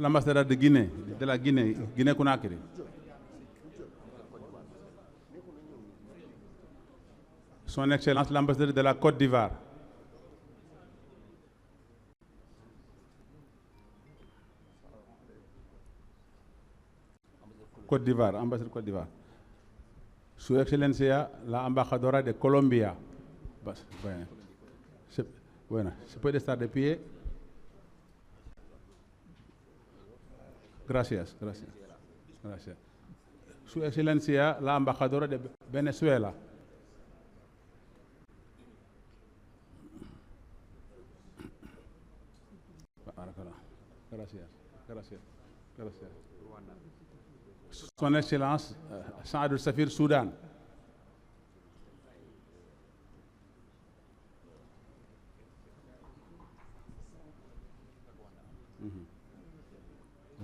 l'ambassadeur de Guinée, de la Guinée, Guinée-Conakry. Son Excellence l'ambassadeur de la Côte d'Ivoire. Côte d'Ivoire, ambassadeur Côte d'Ivoire. Su Excelencia la embajadora de Colombia. Bueno, se puede estar de pie. Gracias. Su Excelencia la embajadora de Venezuela. Gracias. Son Excellence Saadou Safir Soudan.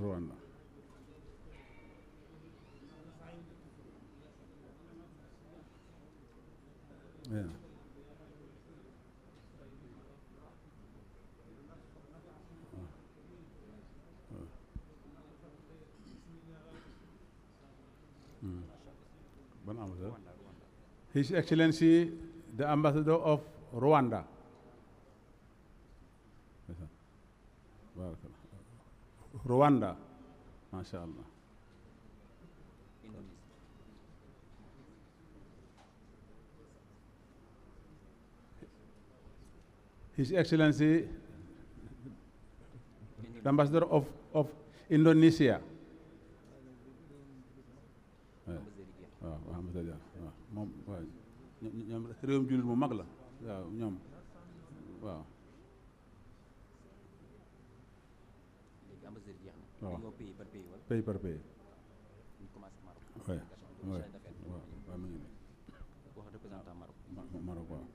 Rwanda. Yeah. His Excellency, the Ambassador of Rwanda. Rwanda, MashaAllah. His Excellency, the Ambassador of Indonesia. moom waaw ñoom réewum jullit mu mag la waaw ñoom waaw. léegi ambassadeur jeex na. waaw dañoo pays par pays wala. pays par pays. ñu commencé Maroc. oui oui waaw mi ngi nii. wax représentant Maroc. Maroc waaw.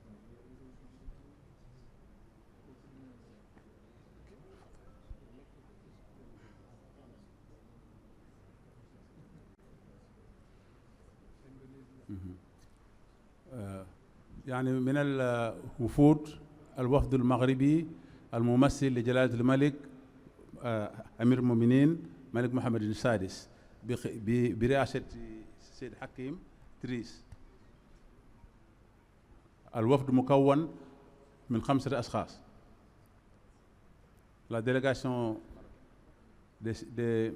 يعني من الوفود الوفد المغربي الممثل لجلالة الملك أمير المؤمنين ملك محمد السادس برئاسة السيد حكيم تريس. الوفد مكون من 5 أشخاص. La délégation des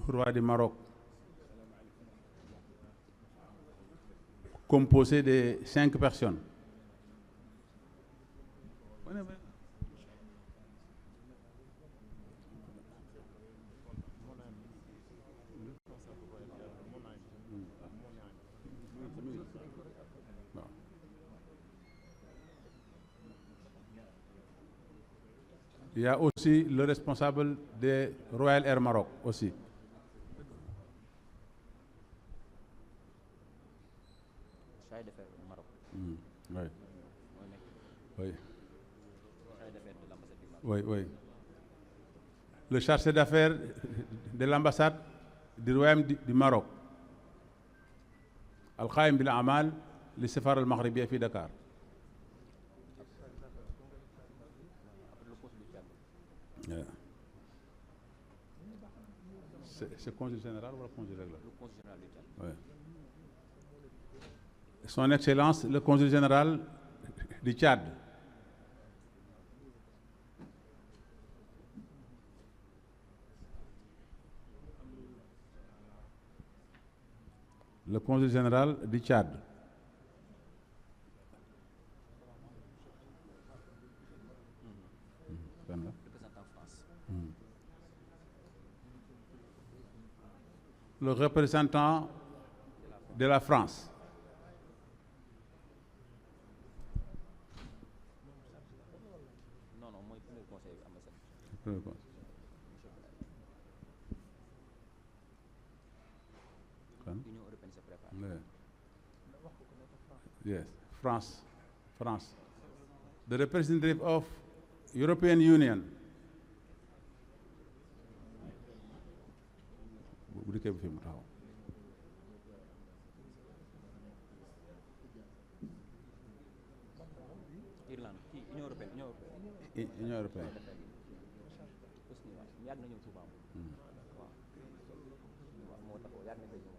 rois du Maroc composé de 5 personnes. Il y a aussi le responsable de Royal Air Maroc aussi. Chargé d'affaires au Maroc. Oui. Oui. Chargé d'affaires de l'ambassade du Maroc. Oui, oui. Le chargé d'affaires de l'ambassade du Royaume du Maroc. القائم بالأعمال للسفارة المغربية في دكار. C'est consul général ou le consul régional? Le consul général du Tchad. Oui. Son Excellence, le consul général du Tchad. Le consul général du Tchad. Représentant France. Le représentant de la France. Non, mooy premier conseil ambassade. Union européenne se prépare. Yes, France. The representative of European Union. bu dikkee bu fi mu taxaw. Irlande, Union européenne. Union européenne. yàgg na ñëw Touba moom. waaw waaw moo tax yàgg na koy ñëw.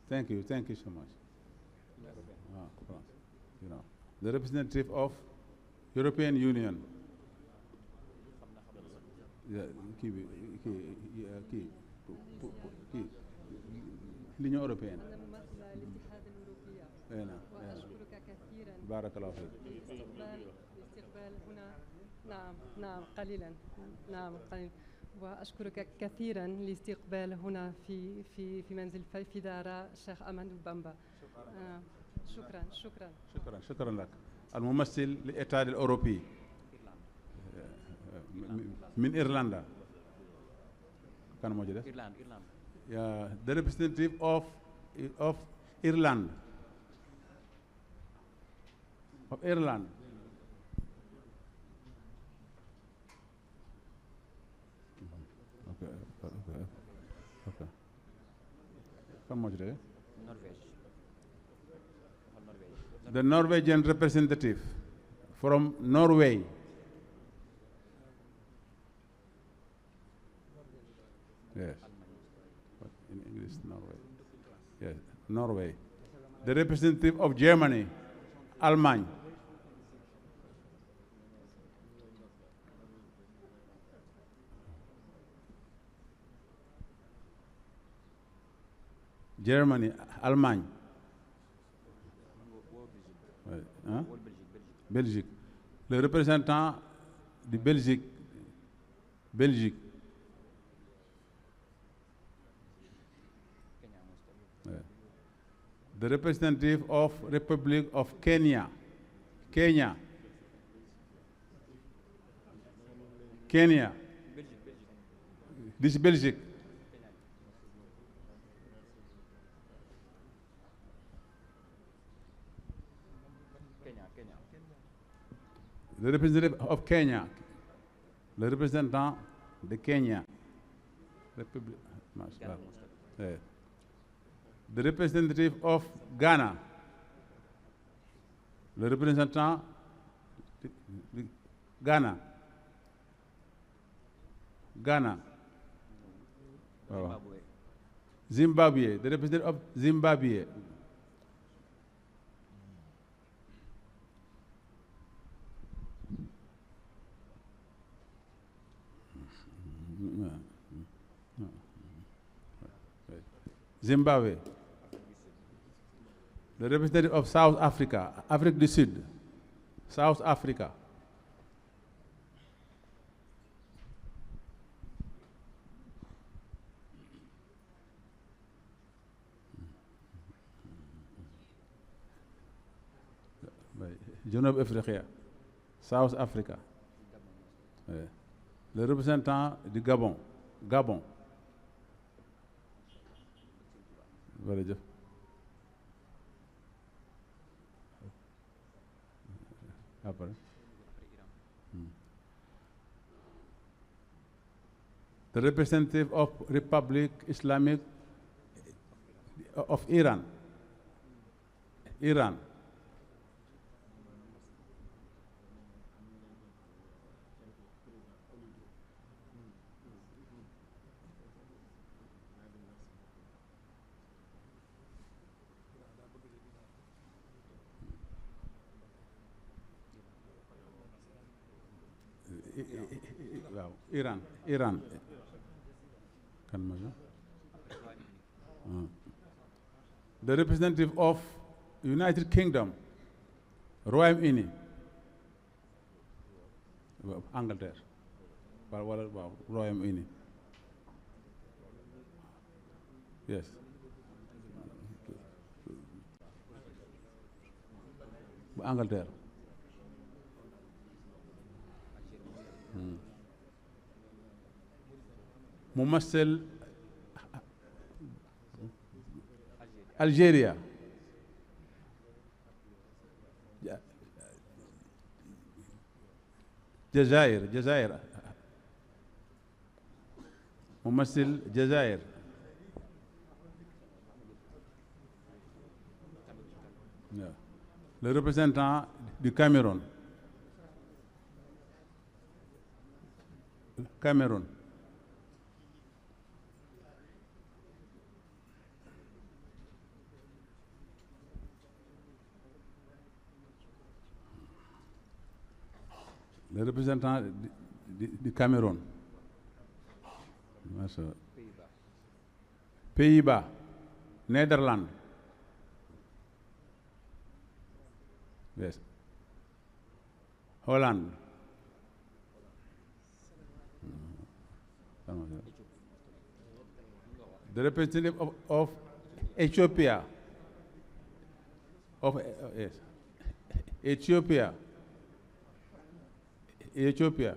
Thank you so much. You know, the representative of European Union. l'Union européenne. أنا ممثلة الاتحاد الأوروبي. نعم. وأشكرك كثيرا. بارك الله فيك. الاستقبال هنا. نعم قليلا. نعم قليلا. وأشكرك كثيرا لاستقبال هنا في منزل في دار الشيخ أمانو بامبا. شكرا لك. الممثل للاتحاد الأوروبي من إيرلندا. كان موجود. The representative of Ireland. Of Ireland. Okay. Kan moo ci dee? The Norwegian representative from Norway. Yes. In English, Norway. Yes, Norway. The representative of Germany, Allemagne. Germany, Allemagne. Hein? Belgique. Le représentant de Belgique. The representative of Republic of Kenya. This is Belgique. The representative of Kenya. Le représentant de Kenya. Republic. The representative of Ghana. Le représentant de Ghana. Zimbabwe. The representative of Zimbabwe. Zimbabwe. The representative of South Africa, Afrique du Sud, South Africa. Junub Africa, South Africa. Le représentant du Gabon. Voilà. Après. The representative of Republic Islamic of Iran. Waaw Iran kan mooy the representative of United Kingdom, Royaume-Uni, Angleterre wala waaw Royaume-Uni, yes. bu Angleterre. ممثل ألجيريا. جزائر ممثل الجزائر. Le représentant du Cameroun. Cameroun. Le représentant du Cameroun. Pays-Bas. Néderlande. Yes. Hollande. The representative of Ethiopia. Yes. Ethiopia. Ethiopia.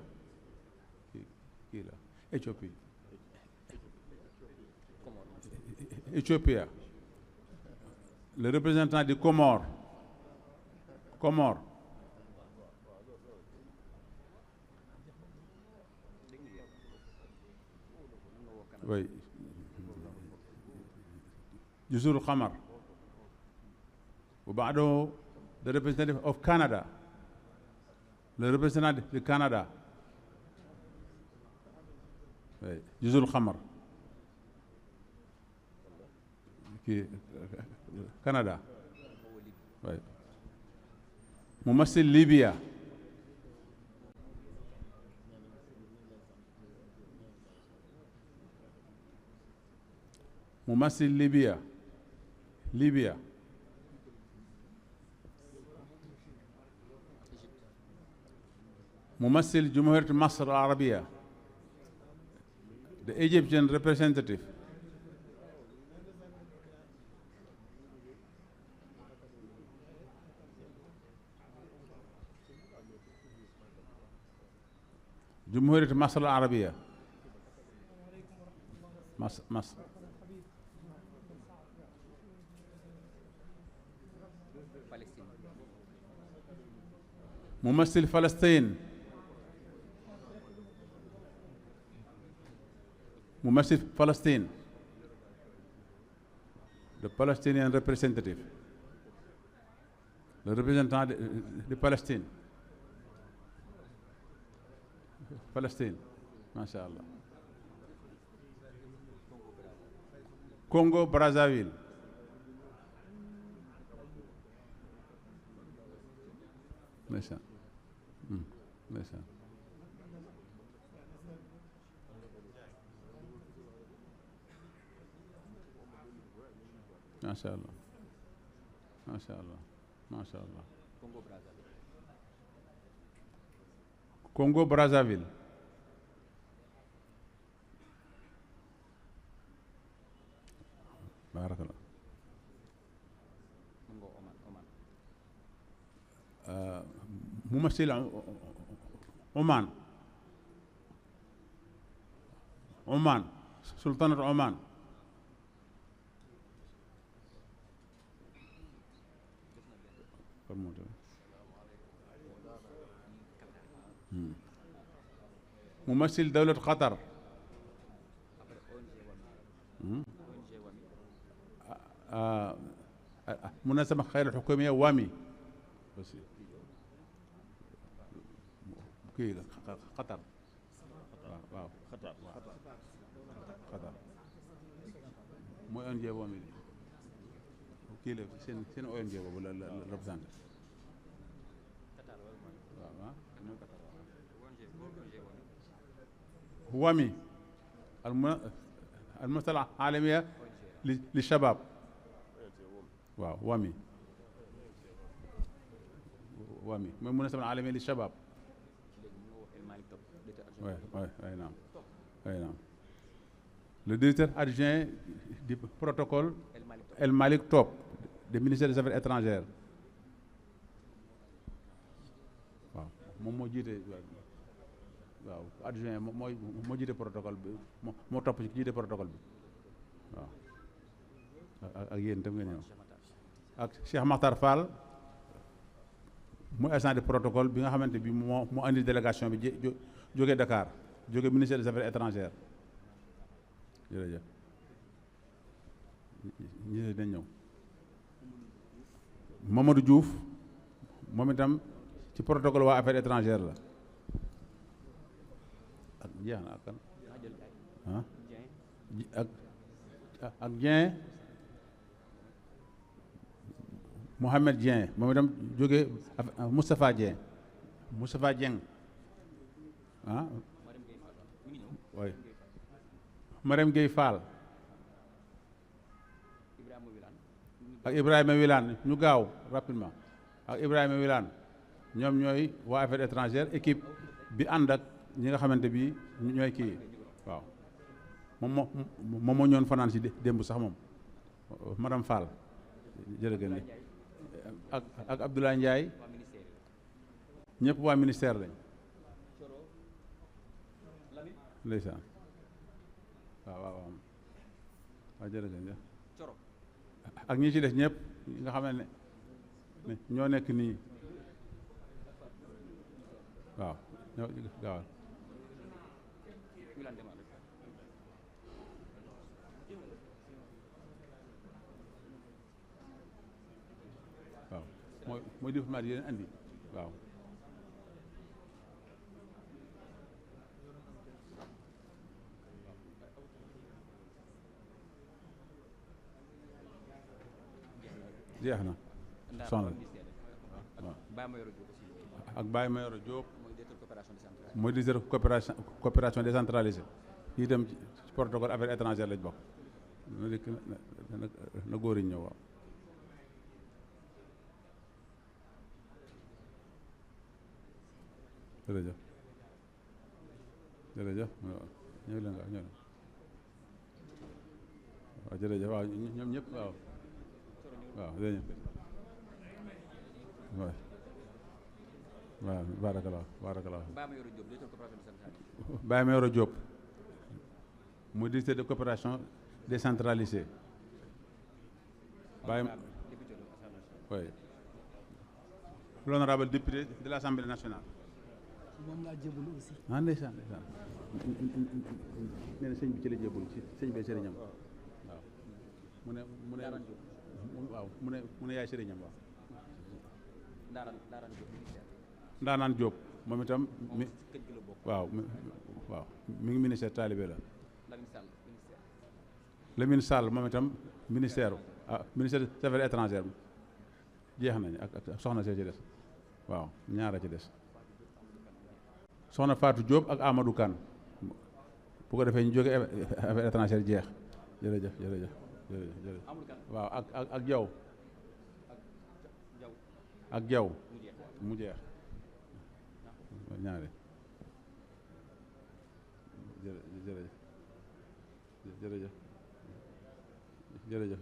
Ethiopia. Ethiopia. Le représentant du Comores. Comores. Oui. Jazirul Qamar. وبعده the representative of Canada. Le représentant du Canada. Oui. Jazirul Qamar. Qui Canada. Oui. ممثل ليبيا. ممثل ليبيا. ليبيا. ممثل جمهورية مصر العربية. The Egyptian representative. جمهورية مصر العربية. مصر. ممثل فلسطين. ممثل فلسطين. The Palestinian representative. Le représentant de Palestine. Palestine. Masha Allah. Congo Brazzaville. Masha. Masha. Masha Allah. Masha Allah. Masha Allah. Congo Brazzaville. Barakallah. ممثل عمان. عمان. سلطنة عمان. ممثل دولة قطر. منظمة غير الحكومية وامي. قطر. waaw قطر. mooy ONG wami kii la seen ONG boobu la représenté. وامي الممثلة العالمية للشباب. waaw وامي. وامي mooy المنظمة العالمية للشباب. oui oui oui naam oui naam. Le directeur adjoint du protocole El Malick Top du ministère des Affaires étrangères. waaw moom moo jiite waaw adjoint moo jiite protocole bi moo topp ci jiite protocole bi waaw ak yéen tam ngeen ñëw ak Cheikh Makhtar Fall muy agent de protocole bi nga xamante bi moo andi délégation bi jógee Dakar jógee ministère des Affaires étrangères jërëjëf ñi dañ ñëw Mamadou Diouf moom itam ci protocole waa affaires étrangères la ak jeex na ak kan ah ak Dieng Mohamed Dieng moom itam jóge Moustapha Dieng ah oui Marème Gueye Fall ak Ibrahima Wilane ñu gaaw rapidement ak Ibrahima Wilane ñoom ñooy waa affaires étrangères équipe bi ànd ak ñi nga xamante bi ñooy kii waaw moom moo ñoon fanaan si démb sax moom madame Fall jërëgën li ak Abdoulaye Ndiaye ñëpp waa ministère lañ ndeysaan waaw jërëgën ak ñi ci des ñëpp nga xam ne ñoo nekk nii waaw ñoo gaawal waaw mooy diplomate yi leen andi waaw jeex na sonal waaw ak Baye Mayoro Diop mooy directeur coopération décentralisée yi dem ci protocole affaires étrangères lañ bokk na góor yi ñëw waaw jërëjëf ñëw leen nga ñëw waaw jërëjëf waaw ñoom ñëpp waaw jërëjëf waaw barakallah Baye Mayoro Diop muy directeur de coopération décentralisée Baye oui l'honorable député de l'Assemblée nationale moom laa jébbalu aussi. Ndeysaan nee na sëñ bi ci la jébbalu ci sëñ bee sëriñam waaw mu ne yaay sëriñam waaw Ndaanaan Diop moom itam waaw mi ngi ministère talibé la Lamine Sall moom itam ministère des affaires étrangères jeex nañ ak soxna see ci des waaw ñaara ci des soxna Fatou Diop ak Amadou Kane bu ko defee ñu jóge affaires étrangères jeex jërëjëf waaw ak jaw ak jaw mu jeex ñaare jërëjëf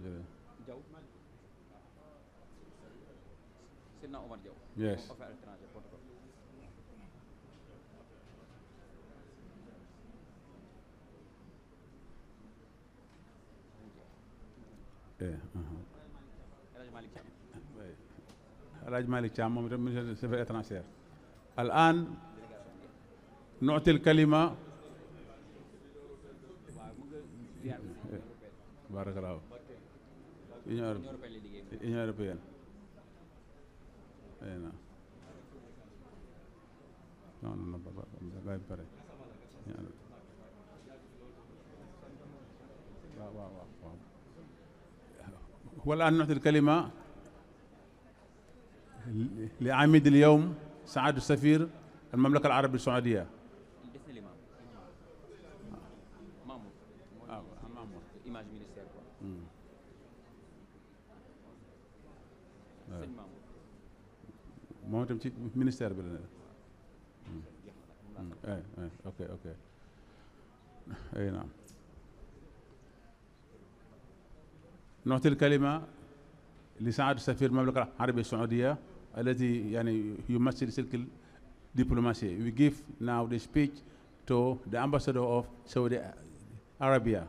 yes Alhaji Malick Thiam moom itam ministre des affaires étrangères الآن نعطي الكلمة بارك الله Union européenne non bàyyi pare waaw والآن نعطي الكلمة لعميد اليوم سعادة السفير المملكة العربية السعودية moom itam ci ministère bi la ne ok ay naam نعطي الكلمة لسعادة السفير المملكة العربية السعودية الذي يعني يمثل سلك الدبلوماسية. We give now the speech to the ambassador of Saudi Arabia.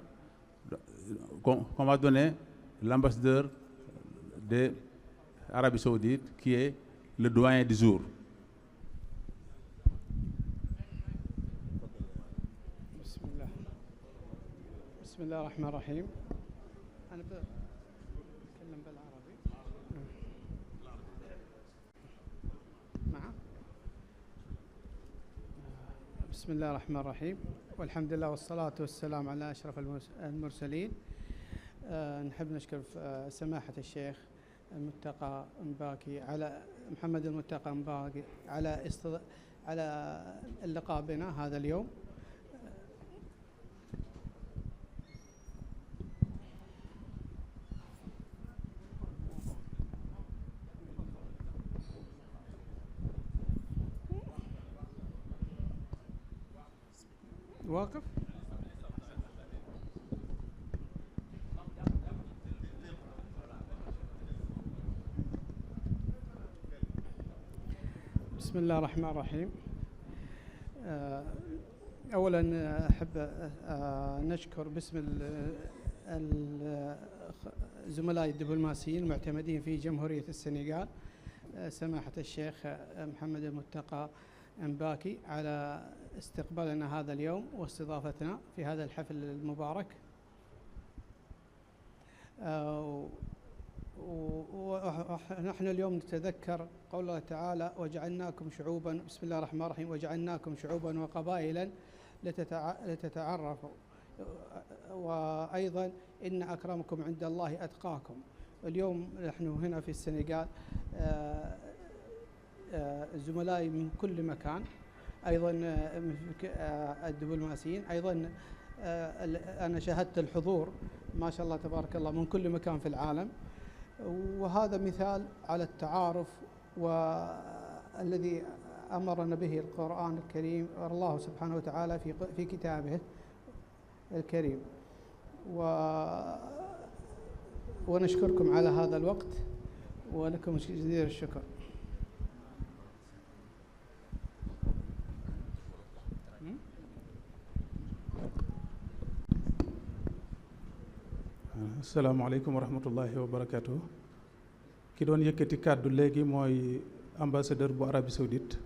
Qu'on va donner l'ambassadeur de Arabie Saoudite qui est le doyen du jour. بسم الله الرحمن الرحيم. أنا بتكلم بالعربي. معه. بسم الله الرحمن الرحيم، والحمد لله والصلاة والسلام على أشرف المرسلين. نحب نشكر سماحة الشيخ المتقى مباكي على محمد المتقى مباكي على اللقاء بنا هذا اليوم. واقف. بسم الله الرحمن الرحيم. أولا أحب نشكر باسم زملائي الدبلوماسيين المعتمدين في جمهورية السنغال سماحة الشيخ محمد المتقى مباكي على استقبالنا هذا اليوم واستضافتنا في هذا الحفل المبارك. ونحن اليوم نتذكر قول الله تعالى: وجعلناكم شعوبا، بسم الله الرحمن الرحيم، وجعلناكم شعوبا وقبائلا لتتعرفوا، وأيضا إن أكرمكم عند الله أتقاكم. اليوم نحن هنا في السنغال زملائي من كل مكان، أيضا الدبلوماسيين، أيضا أنا شاهدت الحضور ما شاء الله تبارك الله من كل مكان في العالم، وهذا مثال على التعارف والذي أمرنا به القرآن الكريم الله سبحانه وتعالى في كتابه الكريم. ونشكركم على هذا الوقت ولكم جزيل الشكر. asalaamaaleykum wa rahmatullahi wa barakaatu. ki doon yëkkati kàddu léegi mooy ambassadeur bu Arabie Saoudite.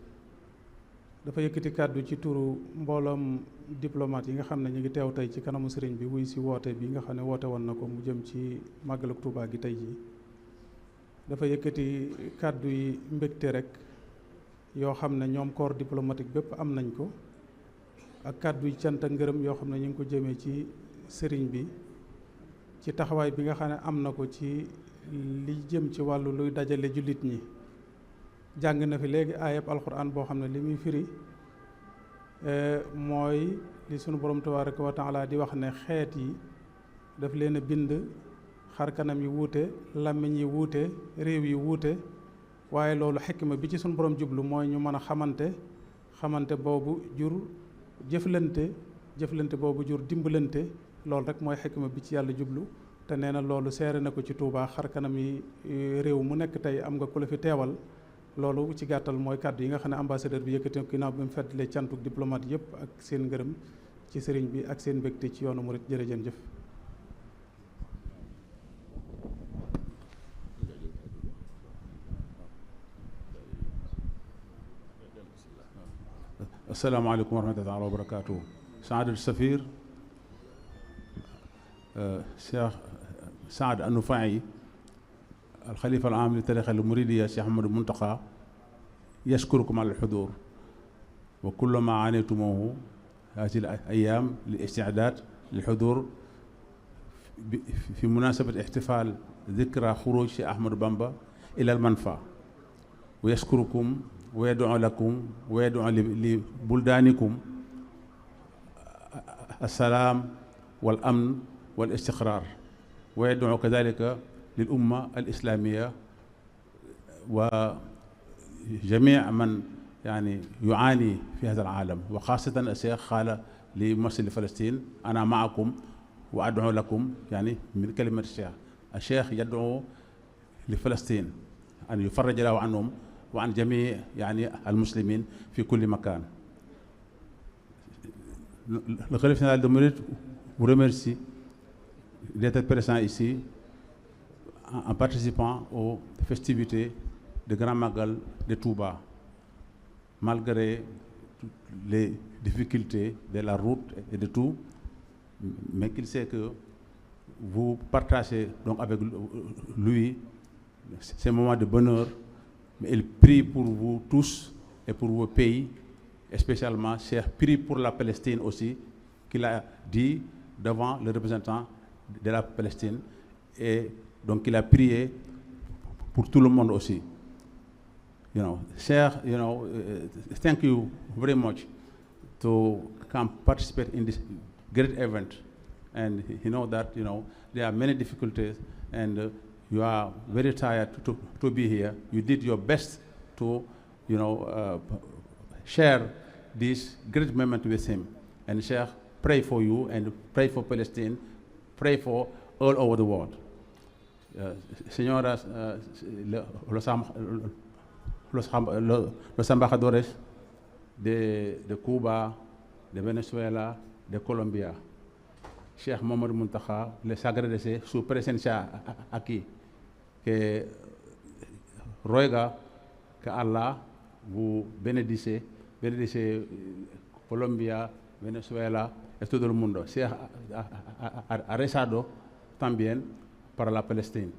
dafa yëkkati kàddu ci turu mbooloom diplomate yi nga xam ne ñu ngi teew tey ci kanamu sëriñ bi wuy si woote bi nga xam ne woote woon na ko mu jëm ci màggalug Tuubaa gi tey jii. dafa yëkkati kàddu yi mbégte rek yoo xam ne ñoom corps diplomatique bépp am nañ ko, ak kàddu yi cant ak ngërëm yoo xam ne ñu ngi ko jëmee ci sëriñ bi ci taxawaay bi nga xam ne am na ko ci li jëm ci wàllu luy dajale jullit ñi. jàng na fi léegi aayab alxuraan boo xam ne li muy firi mooy li sunu borom tabaaraka wa taala di wax ne xeet yi daf leen a bind, xar kanam yi wuute, làmmiñ yi wuute, réew yi wuute, waaye loolu xikma bi ci sunu borom jublu mooy ñu mën a xamante boobu jur jëflante boobu jur dimbalante. loolu rek mooy xikma bi ci yàlla jublu, te nee na loolu seere na ko ci Tuubaa. xar kanam yi réew mu nekk tey am nga ku la fi teewal. loolu ci gàttal mooy kàddu yi nga xam ne ambassadeur bi yëkkati ko ginnaaw bi mu fàttalee cantuk diplomate yëpp ak seen ngërëm ci sëriñ bi ak seen mbégte ci yoonu murit. jërëjëf jëf. asalaamaaleykum wa rahmatullahi wa barakaatuh. Saadatu Safir Cheikh Saad An-Nufai الخليفة العام للطريقة المريدية الشيخ محمد المنتقى يشكركم على الحضور وكل ما عانيتموه هذه الأيام للاستعداد للحضور في مناسبة احتفال ذكرى خروج الشيخ أحمد بامبا إلى المنفى. ويشكركم ويدعو لكم ويدعو لبلدانكم السلام والأمن والاستقرار، ويدعو كذلك للأمة الإسلامية وجميع من يعني يعاني في هذا العالم، وخاصة الشيخ قال لممثل فلسطين: أنا معكم وأدعو لكم. يعني من كلمة الشيخ يدعو لفلسطين أن يفرج الله عنهم وعن جميع يعني المسلمين في كل مكان. Le Khalife général de Mouride vous remercie d'être présent ici en participant aux festivités de Grand Magal de Touba, malgré toutes les difficultés de la route et de tout. mais qu'il sait que vous partagez donc avec lui ces moments de bonheur, mais il prie pour vous tous et pour vos pays, et spécialement, Cheikh prie pour la Palestine aussi, qu'il a dit devant le représentant de la Palestine, et donc il a prié pour tout le monde aussi. Cheikh, thank you very much to come participate in this great event, and you know that there are many difficulties, and you are very tired to be here. You did your best to share this great moment with him, and Sheikh, pray for you and pray for Palestine, pray for all over the world. Señoras, los embajadores de Cuba, de Venezuela, de Colombia, Sheikh Mohamed Muntaha les agradece su presencia aquí, que ruega que Allah vous bendice Colombia, Venezuela y todo el mundo. Sheikh ha rezado también para la Palestina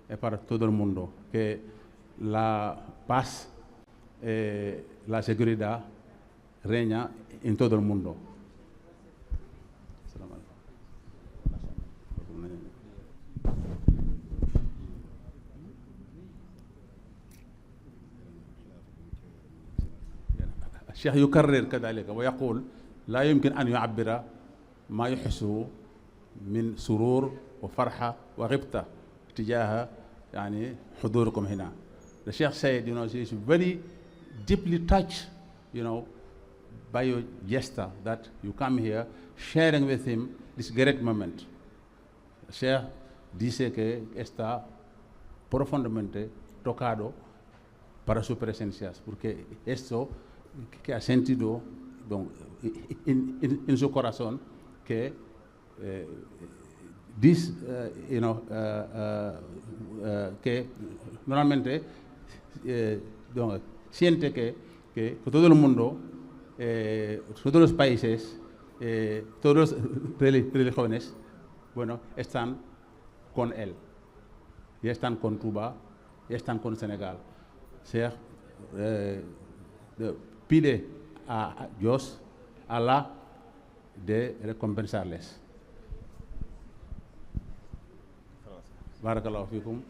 y para todo el mundo, que la paz, la seguridad reina en todo el mundo. الشيخ يكرر كذلك ويقول لا يمكن أن يعبر ما يحسه من سرور وفرحة وغبطة تجاه حضوركم هنا. The Sheikh said, he is very deeply touched, by your gesture that you come here sharing with him this great moment. The Sheikh dice que está profundamente tocado para su presencia, porque esto que ha sentido en su corazón que que normalmente siente que todo el mundo, todos los países, todos los religiones, están con él, y están con Cuba, y están con Senegal. Pide a Dios, Allah, de recompensarles. Barakallahu fikum.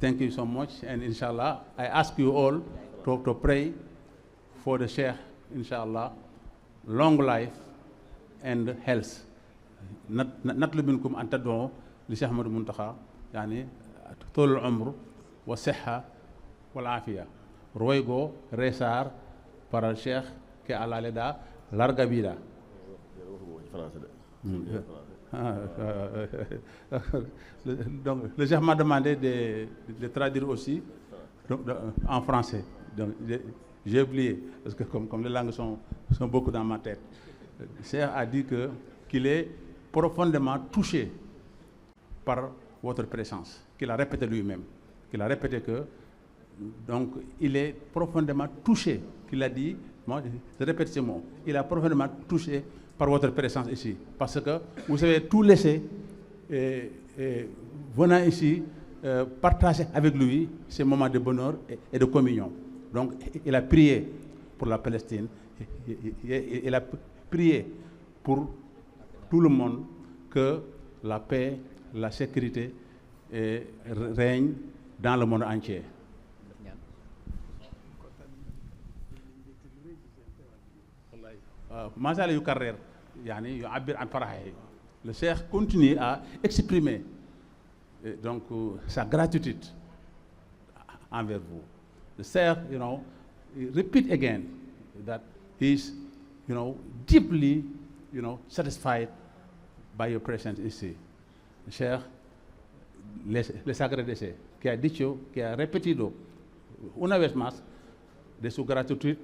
Thank you so much, and inshallah, I ask you all to pray for the Sheikh, inshallah, long life and health. نطلب منكم أن تدعوا لشيخ محمد المنتخى طول العمر والصحة والعافية. Ruego rezar para el Cheikh que Allah le da larga vida. Donc, le Cheikh m'a demandé de traduire aussi en français. Donc, j'ai oublié, parce que comme les langues sont beaucoup dans ma tête. Le Cheikh a dit qu'il est profondément touché par votre présence, qu'il a répété lui-même, qu'il a répété donc, il est profondément touché, qu'il a dit, moi je répète ce mot, il est profondément touché par votre présence ici, parce que vous avez tout laissé, venant ici, partager avec lui ces moments de bonheur et de communion. Donc, il a prié pour la Palestine, il a prié pour tout le monde que la paix, la sécurité règne dans le monde entier. ما زال يكرر يعبر عن فرحه. Le Cheikh continue à exprimer donc sa gratitude envers vous. The Cheikh, repeat again that he is, deeply, satisfied by your presence ici. The Cheikh les agradece, que ha dicho, que ha repetido una vez más de su gratitud,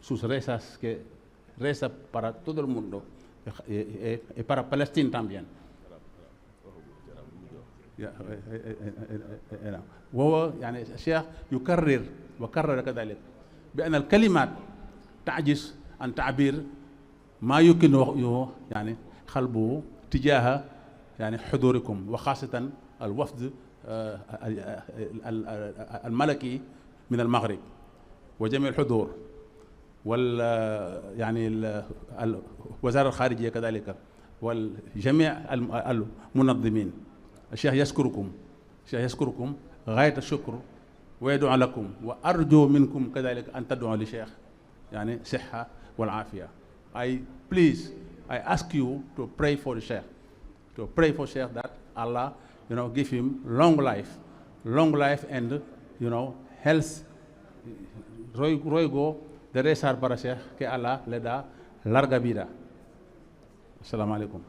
sus rezas, que reza para todo el mundo y para Palestina también. وهو الشيخ يكرر وكرر كذلك بأن الكلمات تعجز عن تعبير ما يمكن يعني قلبه تجاه يعني حضوركم، وخاصة الوفد الملكي من المغرب وجميع الحضور، وال يعني وزارة الخارجية كذلك، والجميع المنظمين. الشيخ يشكركم، الشيخ يشكركم غاية الشكر ويدعو لكم، وأرجو منكم كذلك أن تدعوا للشيخ يعني صحة والعافية. Please, I ask you to pray for the Sheikh, to pray for Sheikh that Allah, give him long life and, health. Ruego de rezar para Sheikh que Allah le da larga vida. Assalamu alaikum.